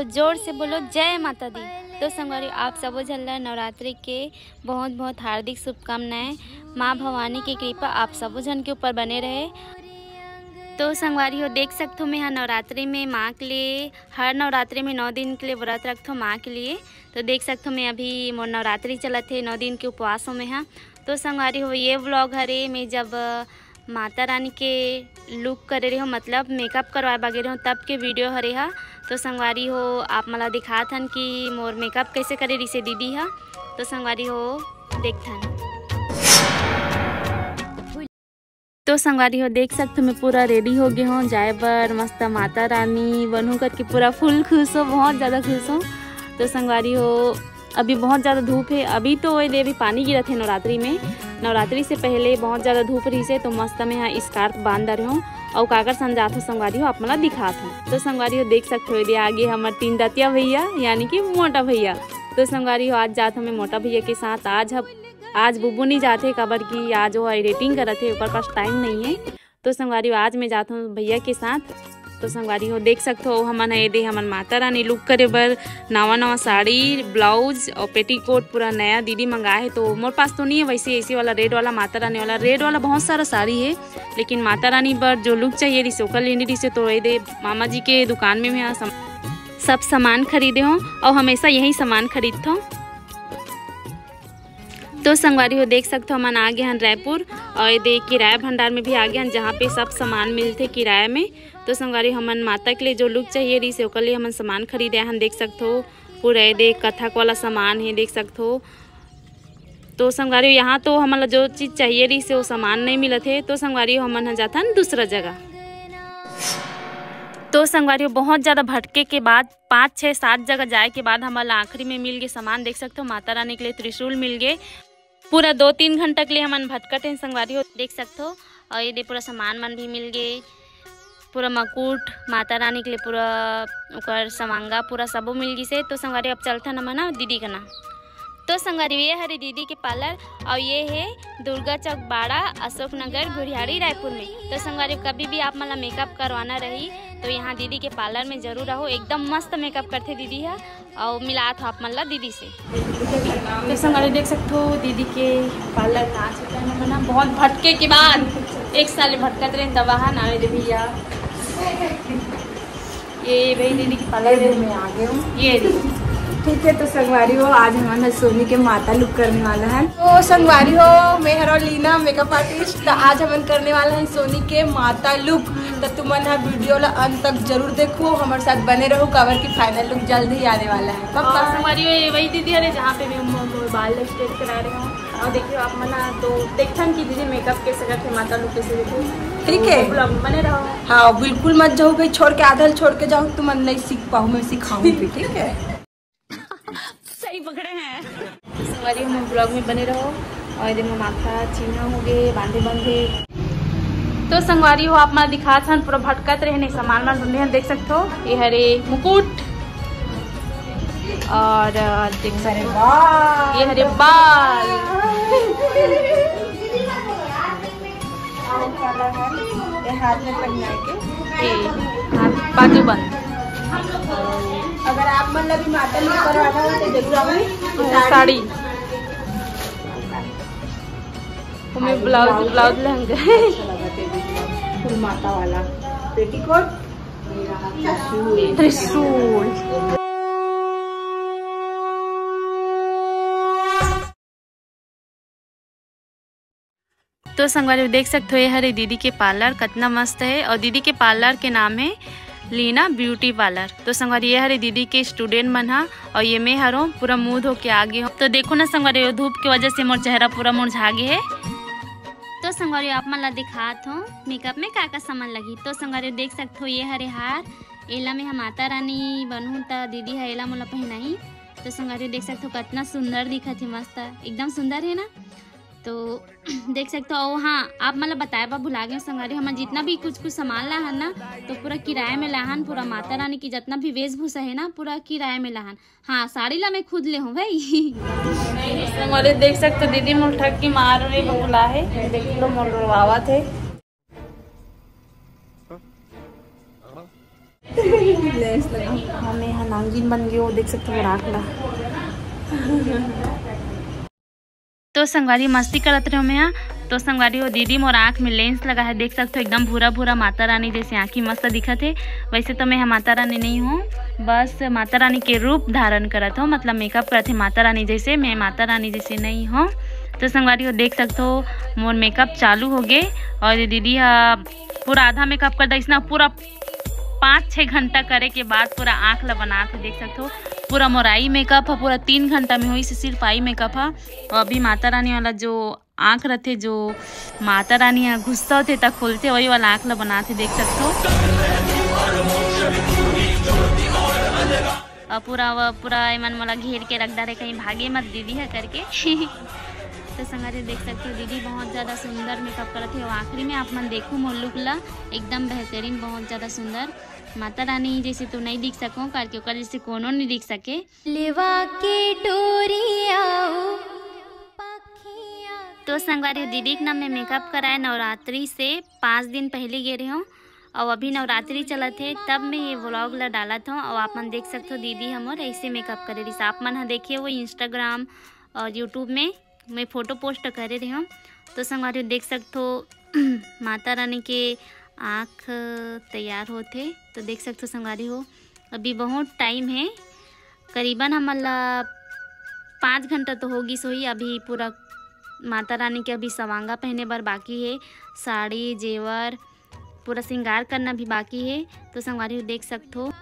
तो जोर से बोलो जय माता दी। तो संगवारी आप सबो झल्ला नवरात्रि के बहुत बहुत हार्दिक शुभकामनाएं। माँ भवानी की कृपा आप सबो जन के ऊपर बने रहे। तो संगवारी हो देख सकते हो मैं यहाँ नवरात्रि में माँ के लिए हर नवरात्रि में 9 दिन के लिए व्रत रखता हूँ माँ के लिए। तो देख सकते हो मैं अभी मोर नवरात्रि चलत थे 9 दिन के उपवास में यहाँ। तो संगवारी हो ये व्लॉग हरे मैं जब माता रानी के लुक करे रही हो मतलब मेकअप करवाए बागे रही हो तब के वीडियो हरे हा। तो संगवारी हो आप मला दिखात हन कि मोर मेकअप कैसे करे रही से दीदी हा। तो संगवारी हो देखथन। तो संगवारी हो देख सकते हो मैं पूरा रेडी हो गई हूँ जाए बर मस्त माता रानी बनू करके पूरा फुल खुश हो, बहुत ज़्यादा खुश हूँ। तो संगवारी हो अभी बहुत ज़्यादा धूप है। अभी तो वही अभी पानी गिरा थे नवरात्रि में, नवरात्रि से पहले बहुत ज़्यादा धूप रही से। तो मस्त मैं यहाँ स्कार्फ बांध रही हूँ और काकर समझात हो संगवारी हो आप मला दिखात हूँ। तो संगवारी हो देख सकते हो ये आगे हमारे 3 दतिया भैया यानी कि मोटा भैया। तो संगवारी हो आज जात हमें मोटा भैया के साथ। आज बुब्बू नहीं जाते कबर की आज वो एडिटिंग करत थे ऊपर पास टाइम नहीं है। तो संगवारी हो आज मैं जाता हूँ भैया के साथ। तो संगवारी हो देख सकते हो हमन है दे हमन माता रानी लुक करे बर नवा साड़ी ब्लाउज और पेटीकोट पूरा नया दीदी मंगाए है। तो मोर पास तो नहीं है वैसे ऐसी वाला रेड वाला माता रानी वाला रेड वाला बहुत सारा साड़ी है, लेकिन माता रानी पर जो लुक चाहिए रिसे ओकर लेनी रिसे तो ये दे मामा जी के दुकान में मैं सब सामान खरीदे हूँ और हमेशा यही सामान खरीदता हूँ। तो संगवारी हो देख सकते हो हम आ गए हैं रायपुर और ये दे किराया भंडार में भी आ गए हैं जहाँ पे सब सामान मिलते किराए में। तो संगवारी हमन माता के लिए जो लुक चाहिए रही से ओकर लिए हमन सामान खरीदे हैं। देख सकते हो पूरा ये दे कथक वाला सामान है देख सकते हो। तो संगवारी यहाँ तो हमन जो चीज़ चाहिए रही से वो सामान नहीं मिलत है। तो संगवारी हमन जाता है दूसरा जगह। तो संगवारी बहुत ज़्यादा भटके के बाद 5, 6, 7 जगह जाए के बाद हमारा आखिरी में मिल गए सामान। देख सकते हो माता रानी के लिए त्रिशूल मिल गए। पूरा 2-3 घंटा के लिए हमन भटकते हैं संगवारी हो देख सकते हो। और ये पूरा सामान मन भी मिल गए, पूरा मकुट माता रानी के लिए पूरा उकर समांगा पूरा सबो मिल गई से। तो संगवारी अब चलता न मना दीदी का ना। तो संगवारी ये हरी दीदी के पार्लर और ये है दुर्गा चौक बाड़ा अशोक नगर गुरियाड़ी रायपुर में। तो संगवारी कभी भी आप मला मेकअप करवाना रही तो यहाँ दीदी के पार्लर में जरूर रहो, एकदम मस्त मेकअप करते दीदी है और मिलात हो आप मला दीदी से। तो संगवारी देख सकते हो दीदी के पार्लर में आ चुका है मना बहुत भटके के बाद 1 साल भटकत रहे दवा ना भैया। ये भाई दीदी के पार्लर में आ गए हूँ ये ठीक है। तो संगवारी हो आज हमारा सोनी के माता लुक करने वाला है। तो संगवारी हो मैं हरो लीना मेकअप आर्टिस्ट। तो आज हम करने वाला है सोनी के माता लुक। तो तुमन हाँ वीडियो ला अंत तक जरूर देखो, हमारे साथ बने रहो कवर की फाइनल लुक जल्द ही आने वाला है। संगवारी हो वही दीदी है जहाँ पे मैं बाल स्ट्रेट करा रही हूँ और देखियो आप मना तो देखथन की दीदी मेकअप कैसे करते माता लुक कैसे देखो ठीक है बने रहो। हाँ बिल्कुल मत जाओ भाई छोड़ के आधल छोड़ के जाओ, तुम नहीं सीख पाओ मैं सिखाऊंगी ठीक है। सही पकड़े हैं। संगवारी हम ब्लॉग में बने रहो और इधर में माथा चीना हो गए बांधे। तो संगवारी हो आप मैं दिखा था पूरा भटकत रहने सामान मान ढूंढे देख सकते हो। ये हरे मुकुट और देख सकते हो ये हरे बाल हाथ में पहना के हाथ बाजू बंद। अगर आप मतलब माता लुक करवाना हो तो जरूर आओ। साड़ी हमें ब्लाउज लहंगा फुल माता वाला पेटीकोट त्रिशूल। तो संगवारी देख सकते हो ये हरे दीदी के पार्लर कितना मस्त है और दीदी के पार्लर के नाम है लीना ब्यूटी पार्लर। तो संगवारी ये हरे दीदी के स्टूडेंट मन हा और ये मैं हरो पूरा मुँह धो के आगे हो। तो देखो ना संगवारी धूप की वजह से मोर चेहरा पूरा मुरझा गया है। तो संगवारी आप मला दिखात हो मेकअप में का सामान लगी। तो संगवारी देख सकते हो ये हरे हार एला में हम माता रानी बनू तो दीदी है एला मोला पहनाई। तो संगवारी देख सकते हो कितना सुंदर दिखत है मस्त एकदम सुंदर है ना। तो देख सकते हो हाँ आप मतलब बताए बा भुला गए संगवारी हम जितना भी कुछ सामान लाहन ना तो पूरा किराए में लाहन। पूरा माता रानी की जितना भी वेशभूषा है ना पूरा किराए में लाहन। हाँ साड़ी ला मैं खुद ले हूँ भाई। संगवारी देख सकते हो दीदी मोल ठग की मार रही बुला है देख लो मोल रोवावा थे। लेंस लगा हमें यहाँ नांगिन बन गई हो, देख सकते हो राख ला। तो संगवारी मस्ती करत रहे मैं यहाँ। तो संगवारी हो दीदी मोर आँख में लेंस लगा है, देख सकते हो एकदम भूरा भूरा माता रानी जैसे आँखी मस्त दिखत है। वैसे तो मैं यहाँ माता रानी नहीं हूँ, बस माता रानी के रूप धारण करत हूँ, मतलब मेकअप करत है माता रानी जैसे। मैं माता रानी जैसे नहीं हूँ। तो संगवारी हो देख सकते हो मोर मेकअप चालू हो गए और दीदी पूरा आधा मेकअप कर दी ना, पूरा 5-6 घंटा करे के बाद पूरा आँख ला बना थे, देख सकते हो। पूरा मोर आई मेकअप है, पूरा 3 घंटा में हुई से सिर्फ आई मेकअप है। और अभी माता रानी वाला जो आँख रहते, जो माता रानी यहाँ घुसते होते तक खोलते, वही वाला आँख ला बनाते, देख सकते हो। और पूरा मन मोला घेर के रख डाले, कहीं भागे मत दीदी है करके। तो संगवारी देख सकते हो दीदी बहुत ज़्यादा सुंदर मेकअप करते हो। आखिरी में आप मन देखो मोर लुक ला, एकदम बेहतरीन, बहुत ज़्यादा सुंदर। माता रानी जैसे तो नहीं दिख सको, करके ओकर जैसे कोनो नहीं दिख सके। लेवा के डोरिया तो संगवारी दीदी के नाम में मेकअप कराए नवरात्रि से 5 दिन पहले गए रहे हूँ, और अभी नवरात्रि चलत है तब मैं ये व्लॉग ला डालत हूँ। और आप मन देख सकते हो दीदी हमार ऐसे मेकअप करे रही। आप मन देखिए वो इंस्टाग्राम और यूट्यूब में मैं फ़ोटो पोस्ट करे रही हूँ। तो संगवारी देख सकते हो माता रानी के आँख तैयार होते, तो देख सकते हो संगवारी हो अभी बहुत टाइम है, करीबन हमारा 5 घंटा तो होगी सोई। अभी पूरा माता रानी के अभी सवांगा पहने बर बाकी है, साड़ी जेवर पूरा श्रृंगार करना भी बाकी है। तो संगवारी देख सकते हो।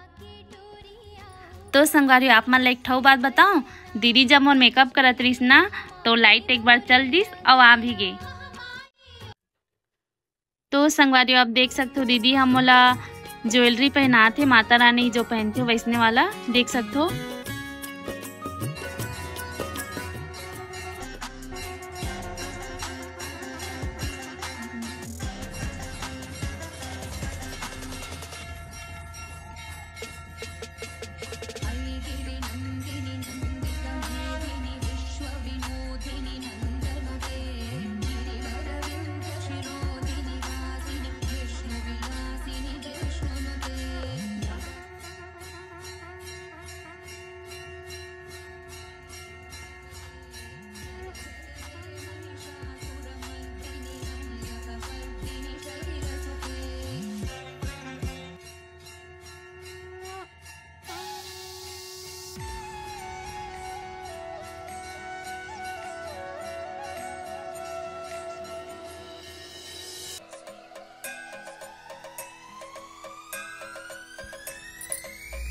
तो संगवारी आप मन एक ठो बात बताओ, दीदी जब मोर मेकअप करत रहीस ना तो लाइट एक बार चल दिस और आ भी गई। तो संगवारी आप देख सकते हो दीदी हम मोला ज्वेलरी पहना थे, माता रानी जो पहनते हो वैसने वाला, देख सकते हो।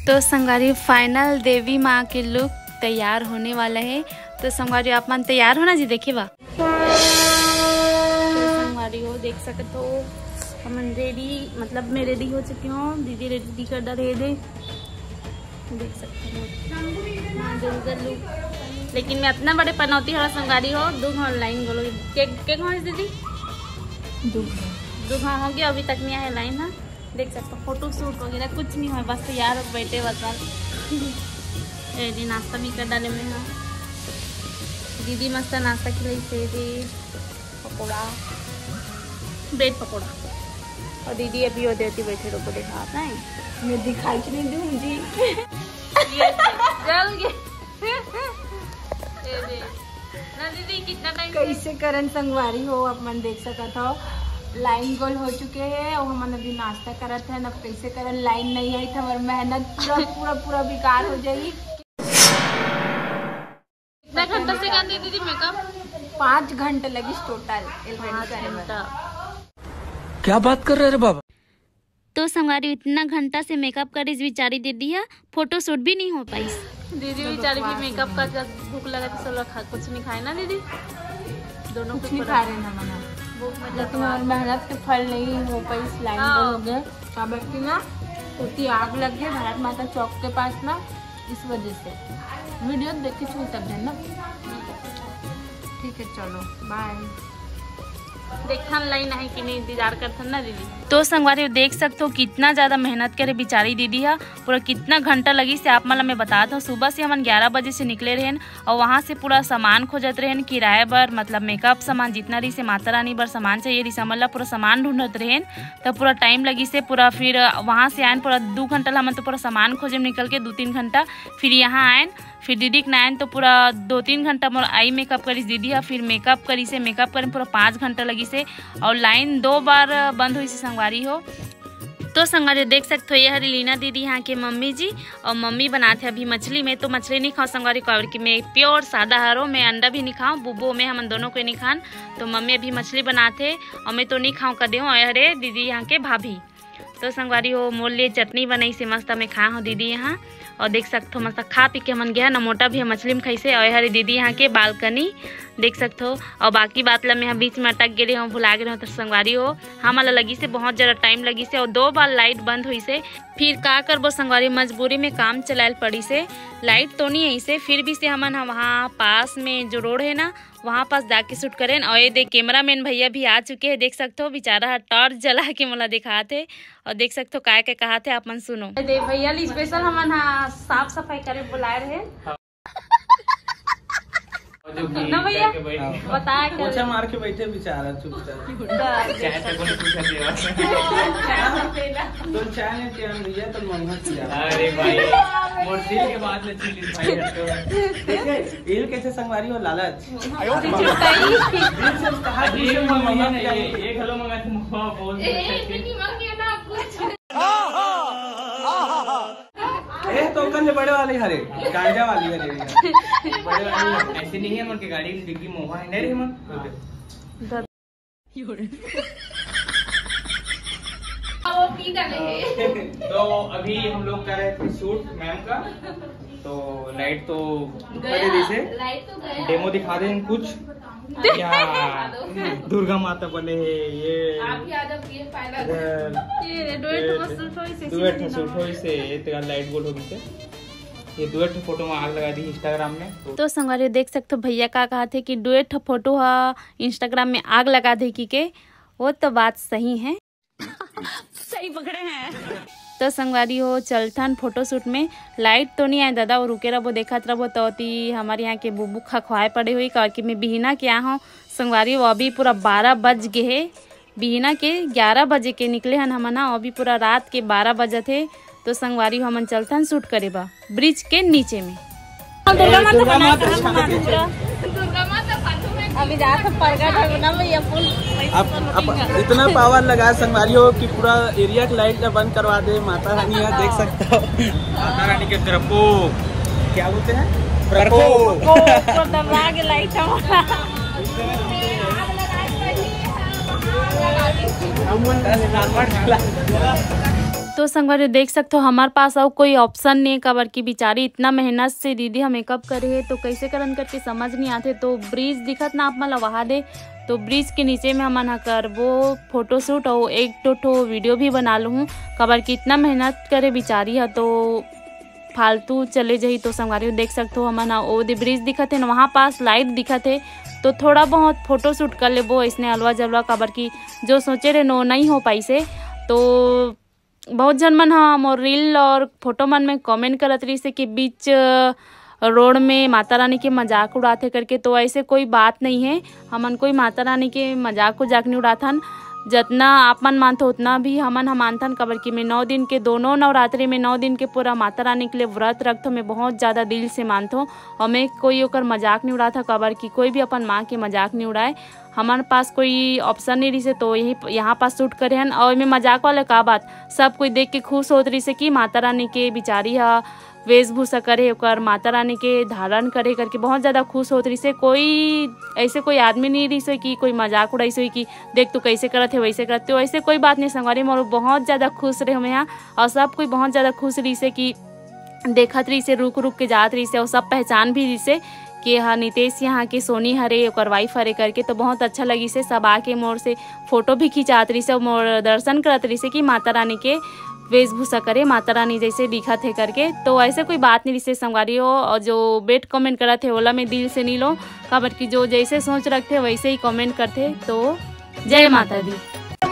तो संगवारी फाइनल देवी माँ के लुक तैयार होने वाला है। तो संगवारी आप मन तैयार होना जी, देखे बा। तो संगवारी हो देख सकते हो हम रेडी, मतलब मैं रेडी हो चुकी हूँ, दीदी रेडी कर डाले दे, देख सकते हो लुक। लेकिन मैं इतना बड़े पनौती हरा संगवारी हो दो ऑनलाइन बोलो के दीदी दो हो गया, अभी तक नहीं आया लाइन है, देख सकते हो। फोटो शूट वगैरह कुछ नहीं हुआ, बस तैयार हो बैठे बस। नाश्ता भी कर डाले में हाँ, दीदी मस्त नाश्ता खिलाई से पकौड़ा, ब्रेड पकौड़ा, और दीदी अभी हो देती बैठे रोको देखा नहीं, मैं दिखाई नहीं दूँ जी। जल गए ना दीदी, कितना टाइम कैसे करन संगवारी हो आप मन देख सकत हो। लाइन गोल हो चुके हैं और हम अभी नाश्ता करत हैं। अब कैसे करन लाइन नहीं आई तो हमारी मेहनत पूरा बेकार हो जाएगी। कितना घंटा से करती दीदी मेकअप? 5 घंटे लगी टोटल करने में। क्या बात कर रहे रे बाबा। तो संगवारी इतना घंटा से मेकअप कर इस बेचारी दीदी है, फोटो शूट भी नहीं हो पाई। दीदी बेचारी भी मेकअप का जब भूख लगा तो सब लोग कुछ नहीं खाए ना दीदी, दोनों कुछ नहीं खा रहे ना मना, मतलब तुम्हारी मेहनत के फल नहीं हो पाई। लाइन हो गए अब की ना उतनी आग लग गई भारत माता चौक के पास ना, इस वजह से वीडियो देख के छू तब ना। ठीक है चलो बाय। देखा लाइन है कि नहीं इंतजार करते ना दीदी। तो संगवारी देख सकते हो कितना ज़्यादा मेहनत करे बेचारी दीदी है। पूरा कितना घंटा लगी से आप मतलब मैं बताता हूँ। सुबह से हम 11 बजे से निकले रहन और वहाँ से पूरा सामान खोजत रहन किराए बर, मतलब मेकअप सामान जितना रही से माता रानी बर सामान चाहिए रही समझ ला पूरा सामान ढूंढत रहन। तब पूरा टाइम लगी से पूरा फिर वहाँ से आयन पूरा 2 घंटा हम तो पूरा सामान खोजे निकल के 2-3 घंटा फिर यहाँ आयन। फिर दीदी के नायन तो पूरा 2-3 घंटा मोर आई मेकअप करी दीदी है। फिर मेकअप करी से मेकअप करें पूरा 5 घंटा लगी से और लाइन 2 बार बंद हुई से संगवारी हो। तो संगवारी देख सकते हो ये हरी लीना दीदी यहाँ के मम्मी जी और मम्मी बनाते अभी मछली में। तो मछली नहीं खाओ संगवारी को कि मैं प्योर सादा हरो, मैं अंडा भी नहीं खाऊँ, बुब्बो में हम दोनों को नहीं खान। तो मम्मी अभी मछली बनाते और मैं तो नहीं खाऊँ कदे हूँ। अरे दीदी यहाँ के भाभी तो संगवारी हो मोल लिए चटनी बनाई से मस्त मैं खा हूँ दीदी यहाँ। और देख सकते हो मस्त खा पी के मन गया ना मोटा भी मछली में खाई और हरी दीदी यहाँ के बालकनी देख सकते हो। और बाकी बात ला मैं बीच में अटक गए हूँ, भुला गए हूँ। तो संगवारी हो हमारा लगी से बहुत ज़्यादा टाइम लगी से और 2 बार लाइट बंद हुई से। फिर का करबो संगवारी मजबूरी में काम चलायल पड़ी से। लाइट तो नहीं है से फिर भी से हमन वहाँ पास में जो रोड है ना वहाँ पास जाके शूट करें। और ये देख कैमरा मैन भैया भी आ चुके हैं देख सकते हो। बेचारा टॉर्च जला के मला दिखाते और देख सकते हो काय के कहा थे आप मन सुनो। भैया स्पेशल हमन साफ सफाई करे बुलाए रहे ना भैया बताया पोछा मार के बैठे बेचारा चुपचाप। तो चाय ने क्या भैया तो मंगा किया। अरे भाई मोटी के बाद में चिल्ली भाई देखिए इल कैसे संगवारी हो लालच। एक हेलो मंगा थे मुखवा बोल तो कल बड़े वाले हरे गांजा वाली है बड़े वाली ऐसे नहीं है मन के गाड़ी की डिग्गी मोहा है नहीं रे मन। तो अभी हम लोग कर रहे थे शूट मैम का। तो लाइट तो से डेमो दिखा दें कुछ क्या दुर्गा माता बने है ये लाइट गोल होगी से ये डुएट फोटो में आग लगा दी इंस्टाग्राम में। तो संगवारी देख सकते हो भैया का कहा थे कि डुएट फोटो है इंस्टाग्राम में आग लगा दे की वो तो बात सही है। सही पकड़े हैं। तो संगवारी हो चलथन फोटोशूट में लाइट तो नहीं आए दादा और रुके रहो देखा रहो तो हमारे यहाँ के बुब्बू खखवाए पड़े हुई कि मैं बिहना क्या हूँ संगवारी वो अभी पूरा 12 बज गए है। बिहना के 11 बजे के निकले हन हम ना अभी पूरा रात के 12 बजे थे। तो संगवारी हमन चलथन शूट करे बा ब्रिज के नीचे में। अभी अब इतना पावर लगा संगवारी हो कि पूरा एरिया की लाइट बंद करवा दे। माता रानी है देख सकते हो। माता रानी के प्रको क्या बोलते हैं तो संगवारी देख सकते हो हमारे पास और कोई ऑप्शन नहीं कबर की बेचारी इतना मेहनत से दीदी हम मेकअप करे है तो कैसे करन करके समझ नहीं आते। तो ब्रिज दिखत ना आप मला वहा दे तो ब्रिज के नीचे में हम कर वो फोटोशूट और एक तो वीडियो भी बना लूँ कबर की इतना मेहनत करे बेचारी है तो फालतू चले जाही। तो संगवारी देख सकते हो हम वो दे ब्रिज दिखत है ना वहाँ पास लाइट दिखत है तो थोड़ा बहुत फोटोशूट कर ले वो इसने अलवा जलवा कबर की जो सोचे रहे नो नहीं हो पाई से। तो बहुत जन मन हम और रील और फोटो मन में कमेंट करत रही से कि बीच रोड में माता रानी के मजाक उड़ाते करके। तो ऐसे कोई बात नहीं है हमन कोई माता रानी के मजाक नहीं उड़ाथन। जितना आप मन मानते उतना भी हमन हम मानथन कबर की मैं 9 दिन के दोनों नवरात्रि में 9 दिन के पूरा माता रानी के लिए व्रत रखता मैं बहुत ज़्यादा दिल से मानता हूँ और मैं कोई ओकर मजाक नहीं उड़ाता कबर की कोई भी अपन माँ के मजाक नहीं उड़ाए। हमारे पास कोई ऑप्शन नहीं रही से तो यही यहाँ पास शूट करे हन। और मैं मजाक वाले का बात सब कोई देख के खुश होत रही से कि माता रानी के बिचारी है वेशभूषा करे ओकर माता रानी के धारण करे करके बहुत ज़्यादा खुश होत रही से। कोई ऐसे कोई आदमी नहीं रही से कि कोई मजाक उड़ाई से कि देख तू कैसे करत है वैसे करते हो ऐसे कोई बात नहीं। संगवारी मोर बहुत ज़्यादा खुश रहे हम यहाँ और सब कोई बहुत ज़्यादा खुश रही से कि देखत रही से रुक रुक के जात रही से और सब पहचान भी रही से कि हाँ नितेश यहाँ के सोनी हरे ओकर वाइफ हरे करके। तो बहुत अच्छा लगी से सब आके मोर से फोटो भी खिंचात रही से और मोर दर्शन करत रही से कि माता रानी के वेशभूषा करे माता रानी जैसे दिखत है करके। तो ऐसे कोई बात नहीं रिश्ते संगवारी हो और जो बेट कमेंट करत है ओला में दिल से नहीं लो कबर की जो जैसे सोच रखते वैसे ही कमेंट करते। तो जय माता दी।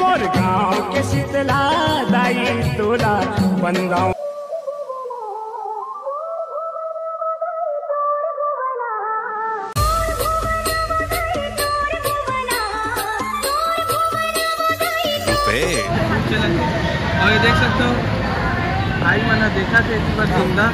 मोर गाँव के शीतला दाई तोला बंदाओ। और ये देख सकते हो भाई मैंने देखा था इतनी बार जिंदा।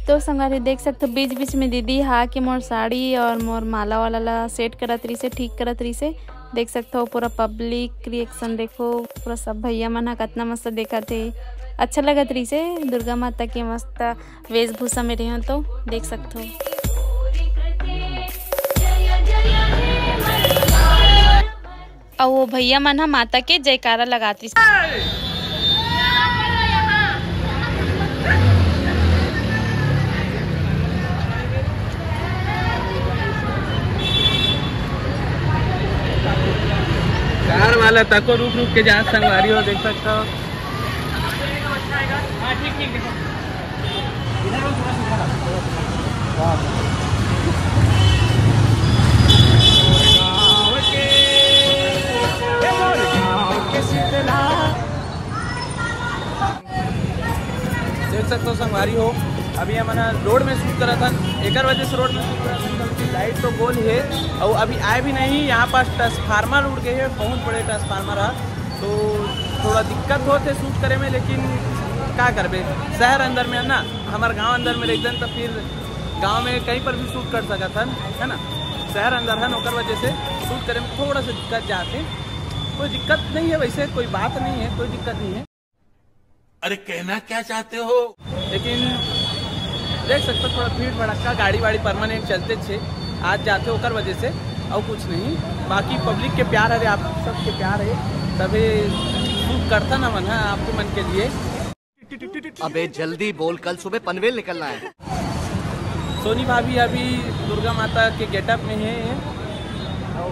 तो संगारी देख सकते हो बीच बीच में दीदी हा के मोर साड़ी और मोर माला वाला ला सेट करत रही से, ठीक करत रही से। देख सकते हो पूरा पब्लिक रिएक्शन देखो, पूरा सब भैया मन हा कितना मस्त देखा थे, अच्छा लगत रही से। दुर्गा माता के मस्त वेशभूषा में रहे तो देख सकते हो। और वो भैया मन हा माता के जयकारा लगाती। कार वाला तको रुक रुक के जहाँ संगवारी हो देख सकते हो। हाँ ठीक ठीक देख सकते हो संगवारी हो। अभी हमने रोड में शूट करा था, एक वजह से रोड में शूट करा था क्योंकि लाइट तो गोल है और अभी आए भी नहीं। यहाँ पास ट्रांसफार्मर उड़ गए हैं, बहुत बड़े ट्रांसफार्मर है तो थोड़ा दिक्कत होते शूट करे में, लेकिन क्या करबे शहर अंदर में है ना, हमारे गांव अंदर में एकदम तो फिर गांव में कहीं पर भी शूट कर सका था है ना। शहर अंदर है नौकर वजह से शूट करे में थोड़ा सा दिक्कत जाते। कोई दिक्कत नहीं है, वैसे कोई बात नहीं है, कोई दिक्कत नहीं है। अरे कहना क्या चाहते हो? लेकिन देख सकते हो थोड़ा भीड़ भड़का, गाड़ी वाड़ी परमानेंट चलते थे आज जाते होकर वजह से, और कुछ नहीं। बाकी पब्लिक के प्यार है, आप सबके प्यार है, तभी शूट करता ना मन है आपके मन के लिए। अबे जल्दी बोल, कल सुबह पनवेल निकलना है। सोनी भाभी अभी दुर्गा माता के गेटअप में है और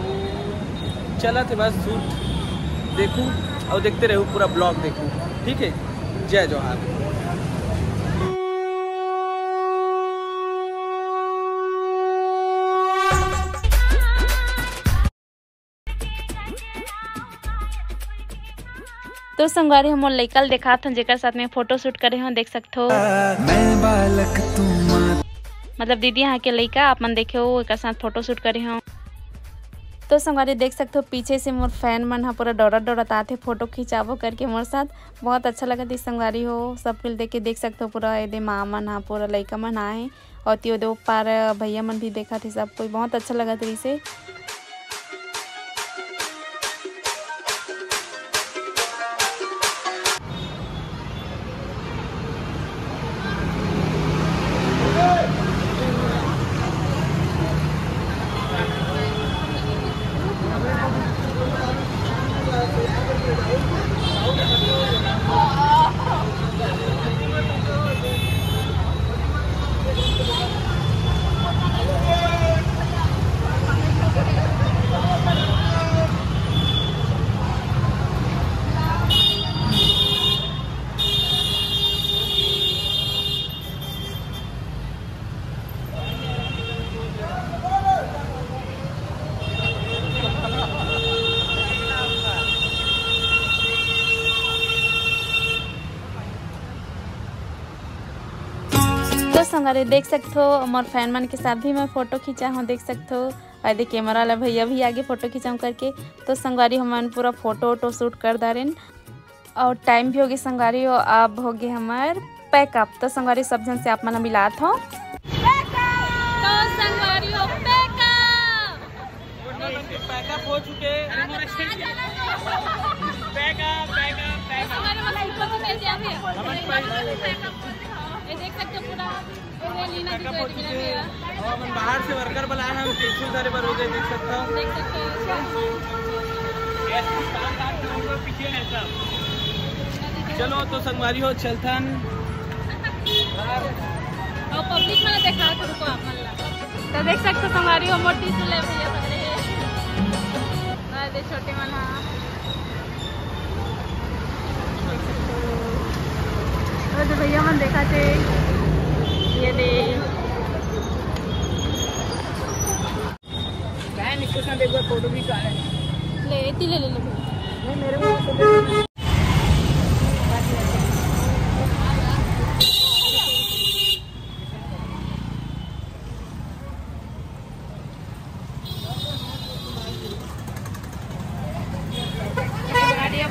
चला थे बस शूट देखूं और देखते रहूं, पूरा ब्लॉग देखूं, ठीक है। जय जोहार। तो संगवारी हम लइका देखा था जेकर साथ में फोटो शूट करे हो, देख सकते हो। मैं बालक तुम मतलब दीदी यहाँ के लइका आप मन देखे हो, एक साथ फोटो शूट करे हो। तो संगवारी देख सकते हो पीछे से मोर फैन मन हा पूरा डोरा डोरा आते फोटो खिंचावो करके मोर साथ, बहुत अच्छा लगा थी संगवारी हो। सब कुछ देख के देख सकते हो पूरा ये माँ मन हा पूरा लइका मन आए और त्यो दो पार भैया मन भी देखा थे, सब कोई बहुत अच्छा लगा थी से। तो संगवारी देख सकते हो मोर फैन मन के साथ भी मैं फोटो खींचा हूँ, देख सकते हो। और देखिए कैमरा वाला भैया भी आगे फोटो खिंचाऊँ करके। तो संगवारी हम पूरा फोटो वोटो शूट कर दारेन और टाइम भी हो गई संगवारी हो, अब हो गए हमार पैकअप। तो संगवारी सब जन से आप मन मिलात हो। पैकअप हो चुके, देख सकते हो पूरा पैकअप हो चुके हैं और हम बाहर से वर्कर बुलाए हैं, हम टेंशन सारे पर हो गए, देख सकते हो। चलो तो संगवारी हो चलथन और पब्लिक में देखा तो तो देख सकते हो संगवारी हो मोटी सुले भैया पकड़े हैं, छोटे मन देख सकते हो। और जो भैया मन देखा थे ये दे फोटो भी ले ले मेरे को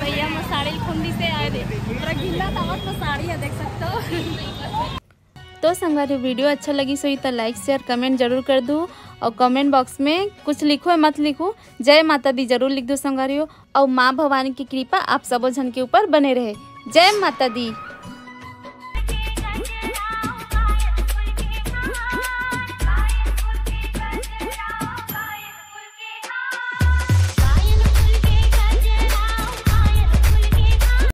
भैया मैं साड़ी खुंडी से आए थे, पूरा गीला था तो साड़ी है देख सकते हो। तो संगवारी वीडियो अच्छा लगी सो तो लाइक शेयर कमेंट जरूर कर दो और कमेंट बॉक्स में कुछ लिखो है मत लिखो, जय माता दी जरूर लिख दो संगवारी हो। और माँ भवानी की कृपा आप सबो जन के ऊपर बने रहे। जय माता दी।